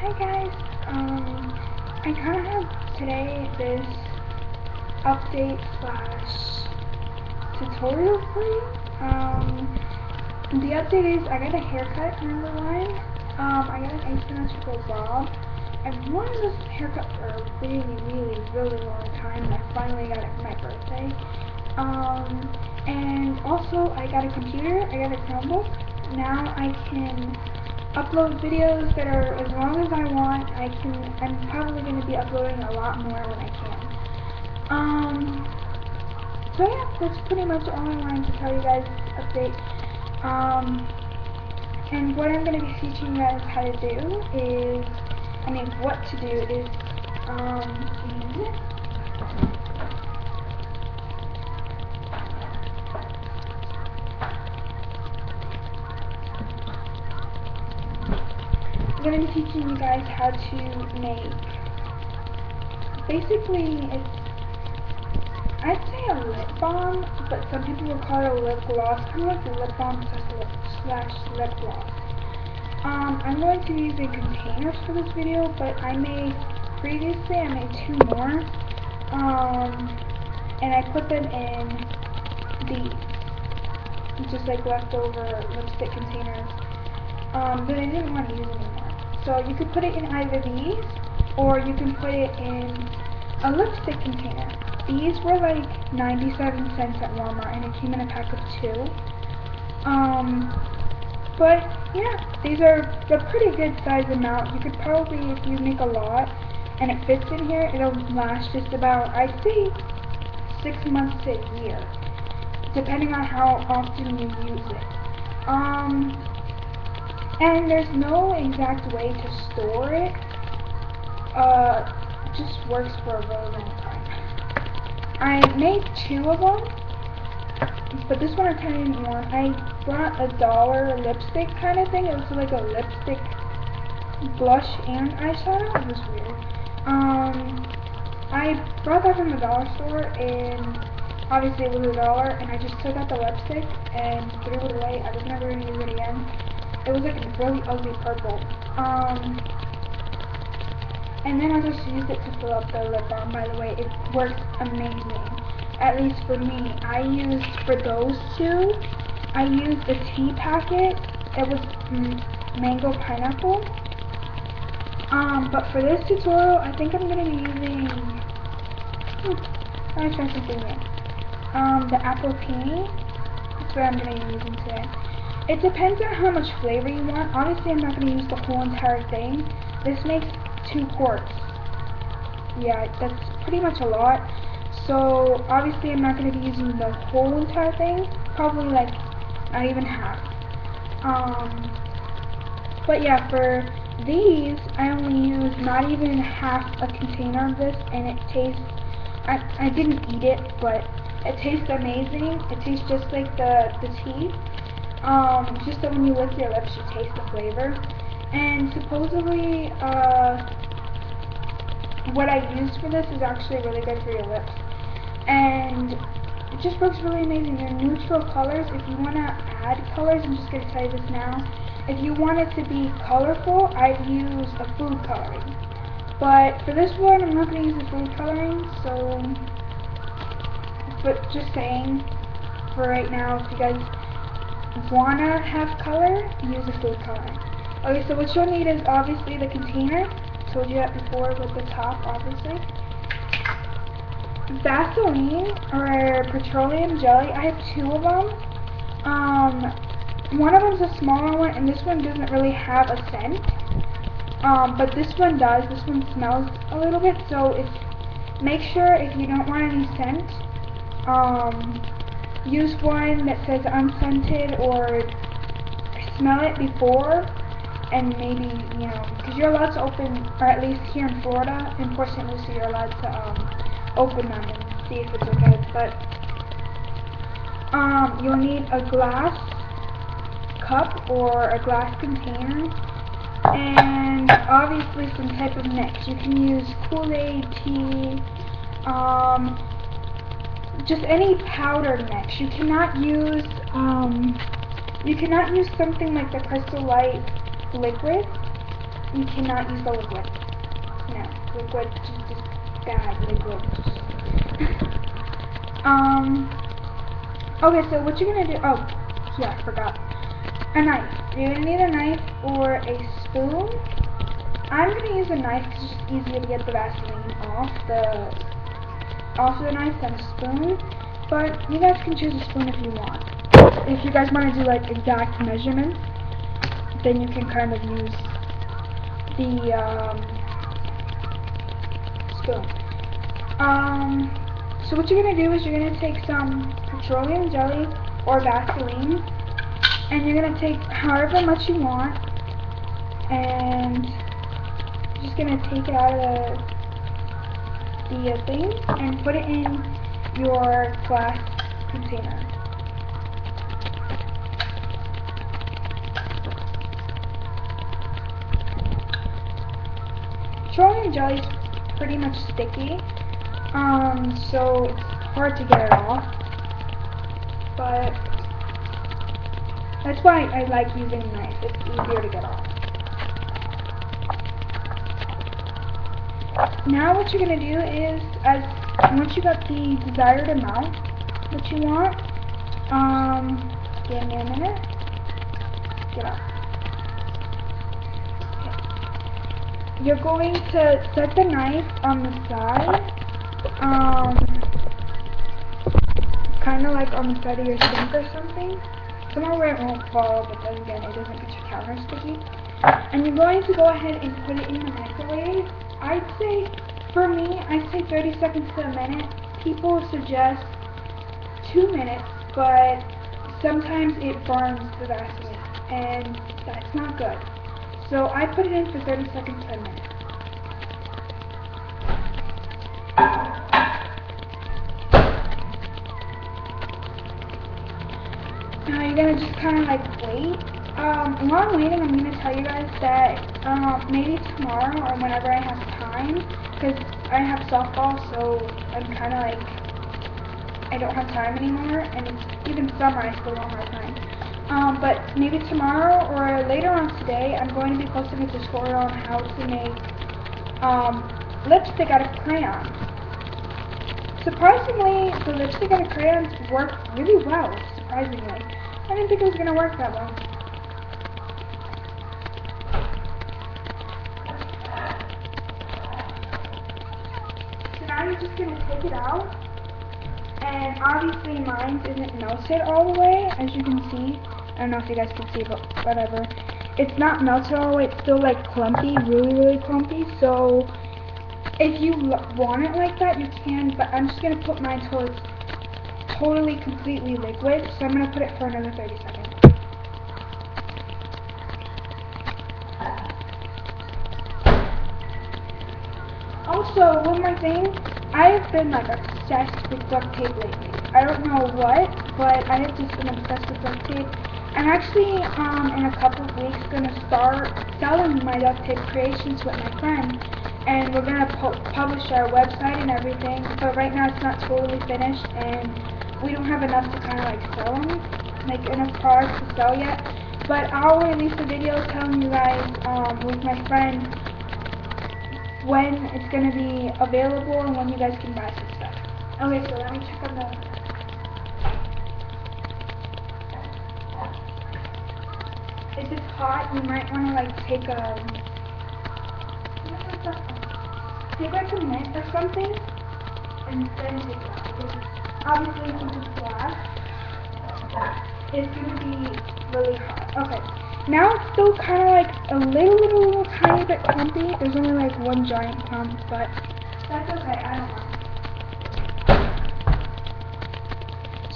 Hi guys, I kind of have today this update slash tutorial for you. The update is I got a haircut, number one. I got an asymmetrical bob. I've wanted this haircut for a really long time, and I finally got it for my birthday. And also I got a computer, I got a Chromebook. Now I can upload videos that are as long as I want. I'm probably going to be uploading a lot more when I can. So yeah, that's pretty much all I wanted to tell you guys update. And what I'm going to be teaching you guys how to do is, what to do is, I'm going to be teaching you guys how to make, basically, I'd say a lip balm, but some people will call it a lip gloss, kind of like the lip balm slash lip gloss. I'm going to be using containers for this video, but previously I made two more, and I put them in these, just like leftover lipstick containers, that I didn't want to use anymore. So you could put it in either these, or you can put it in a lipstick container. These were like 97 cents at Walmart, and it came in a pack of 2. But yeah, these are a pretty good size amount. You could probably, if you make a lot and it fits in here, it'll last just about, I'd say, 6 months to a year, depending on how often you use it. And there's no exact way to store it. It just works for a really long time. I made 2 of them, but this one I kind of didn't want. I brought a $1 lipstick kind of thing. It was like a lipstick blush and eyeshadow. It was weird. I brought that from the dollar store, and obviously it was $1, and I just took out the lipstick and threw it away. I was never going to use it again. It was like a really ugly purple. And then I just used it to fill up the lip balm. By the way, it works amazing. At least for me. For those 2, I used the tea packet. It was mango pineapple. But for this tutorial, I think I'm going to be using, let me try something new. The apple peony. That's what I'm going to be using today. It depends on how much flavor you want. Obviously, I'm not going to use the whole entire thing. This makes 2 quarts. Yeah, that's pretty much a lot. So, obviously, I'm not going to be using the whole entire thing. Probably, like, not even half. But yeah, for these, I only used not even half a container of this, and it tastes, I didn't eat it, but it tastes amazing. It tastes just like the tea. Just that when you lick your lips, you taste the flavor. And supposedly, what I used for this is actually really good for your lips. And it just works really amazing. They're neutral colors. If you want to add colors, I'm just going to tell you this now. If you want it to be colorful, I'd use a food coloring. But for this one, I'm not going to use the food coloring, so, but just saying, for right now, if you guys want to have color, use a food coloring. Okay, so what you'll need is obviously the container. I told you that before with the top, obviously. Vaseline or petroleum jelly. I have 2 of them. One of them's a smaller one, and this one doesn't really have a scent. But this one does. This one smells a little bit. So make sure if you don't want any scent, use one that says unscented, or smell it before. And maybe, because you're allowed to open, or at least here in Florida, in Port St. Lucie, you're allowed to open them and see if it's okay. But you'll need a glass cup or a glass container, and obviously some type of mix. You can use Kool-Aid, tea, just any powdered mix. You cannot use something like the Crystal Light liquid, you cannot use the liquid. No, liquid, just bad liquid. Okay, so what you're gonna do, oh, yeah, I forgot. A knife. You're gonna need a knife or a spoon. I'm gonna use a knife because it's just easier to get the Vaseline off the knife than a spoon. But you guys can choose a spoon if you want. If you guys want to do like exact measurements, then you can kind of use the spoon. So what you're gonna do is you're gonna take some petroleum jelly or Vaseline, and you're gonna take however much you want, and you're just gonna take it out of the thing and put it in your glass container. Petroleum jelly is pretty much sticky, so it's hard to get it off, but that's why I like using a knife. It's easier to get off. Now what you're going to do is, once you got the desired amount that you want, give me a minute, get up. Okay. You're going to set the knife on the side, kind of like on the side of your sink or something, somewhere where it won't fall, but then again, it doesn't get your counter sticky. And you're going to go ahead and put it in the microwave. I'd say, for me, I'd say 30 seconds to a minute. People suggest 2 minutes, but sometimes it burns the Vaseline, and that's not good. So I put it in for 30 seconds to a minute. Now you're going to just kind of like wait. While I'm waiting, I'm going to tell you guys that maybe tomorrow or whenever I have time, because I have softball, so I'm kind of like, I don't have time anymore, and it's even summer, I still don't have time. But maybe tomorrow or later on today, I'm going to be posting a tutorial on how to make lipstick out of crayons. Surprisingly, the lipstick out of crayons worked really well, surprisingly. I didn't think it was going to work that well. So now you're just going to take it out, and obviously mine isn't melted all the way, as you can see. I don't know if you guys can see, but whatever. It's not melted all the way, it's still like clumpy, really clumpy, so if you want it like that, you can, but I'm just going to put mine till it's totally, completely liquid, so I'm going to put it for another 30 seconds. Also, one more thing, I have been like obsessed with duct tape lately. I don't know what, but I have just been obsessed with duct tape. I'm actually, in a couple of weeks, going to start selling my duct tape creations with my friend, and we're going to publish our website and everything, but right now it's not totally finished, and we don't have enough to kind of like sell them, like enough products to sell yet, but I'll release a video telling you guys, with my friend, when it's going to be available and when you guys can buy some stuff. Okay, so let me check on the... If it's hot, you might want to like take like a mint or something, and then take it out. Because obviously, since it's glass, it's going to be really hot. Okay. Now it's still kind of like a little tiny bit clumpy. There's only like one giant clump, but that's okay. I don't know.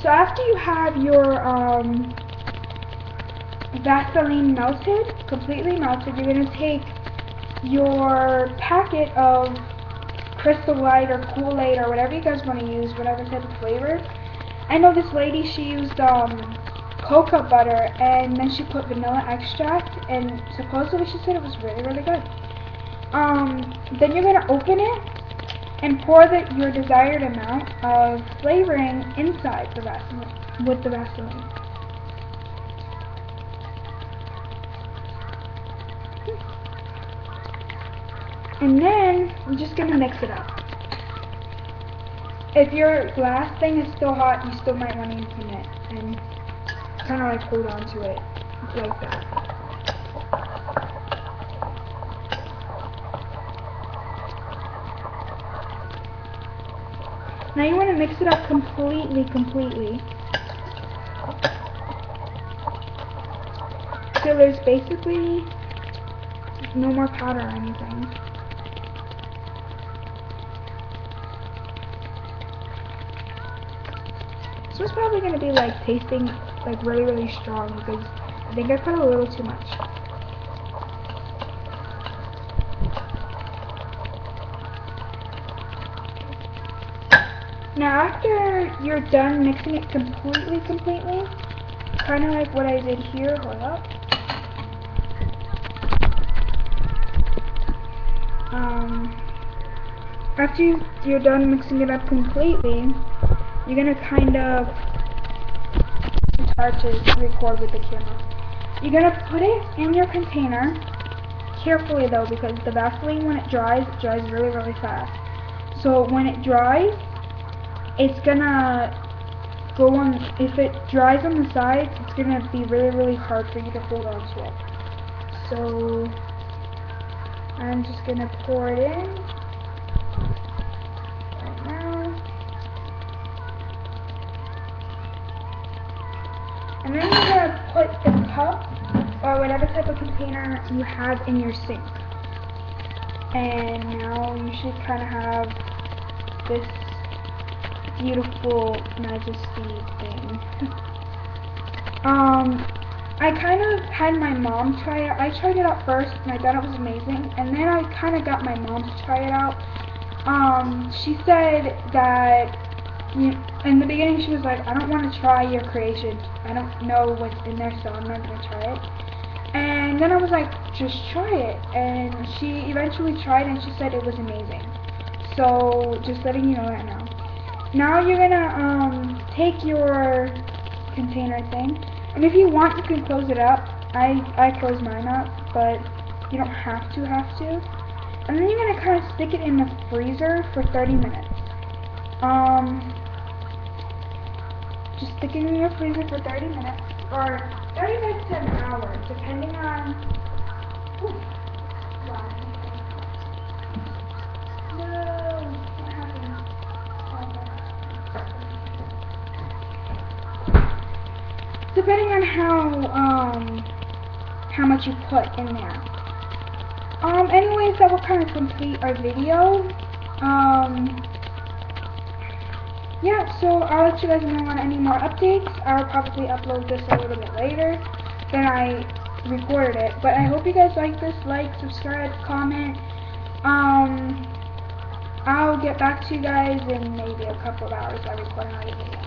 So after you have your Vaseline melted, completely melted, you're going to take your packet of Crystal Light or Kool-Aid or whatever you guys want to use, whatever type of flavor. I know this lady, she used cocoa butter, and then she put vanilla extract, and supposedly she said it was really good. Then you're going to open it and pour your desired amount of flavoring inside the Vaseline, with the Vaseline. And then I'm just gonna mix it up. If your glass thing is still hot, you still might want to use the mitt and kind of like hold on to it like that. Now you want to mix it up completely. So there's basically no more powder or anything. So it's probably going to be like tasting like really strong because I think I put a little too much. Now after you're done mixing it completely, kind of like what I did here, hold up. After you're done mixing it up completely, you're gonna kind of, it's hard to record with the camera. You're gonna put it in your container, carefully though, because the Vaseline when it dries really fast. So when it dries, it's gonna go on, if it dries on the sides, it's gonna be really hard for you to hold on to it. So I'm just gonna pour it in right now. And then you're gonna put the cup or whatever type of container you have in your sink. And now you should kind of have this beautiful majesty thing. I kind of had my mom try it. I tried it out first and I thought it was amazing, and then I kind of got my mom to try it out. She said that in the beginning she was like, I don't want to try your creation. I don't know what's in there, so I'm not going to try it. And then I was like, just try it. And she eventually tried and she said it was amazing. So just letting you know that now. Now you're gonna take your container thing, and if you want you can close it up. I close mine up, but you don't have to. And then you're gonna kind of stick it in the freezer for 30 minutes. Just stick it in your freezer for 30 minutes, or 30 minutes to an hour, depending on. Ooh, wow. No, what happened? Depending on how much you put in there. Anyways, that will kind of complete our video. Yeah, so I'll let you guys know on any more updates. I'll probably upload this a little bit later than I recorded it. But I hope you guys like this. Like, subscribe, comment. I'll get back to you guys in maybe a couple of hours. I'll record another video.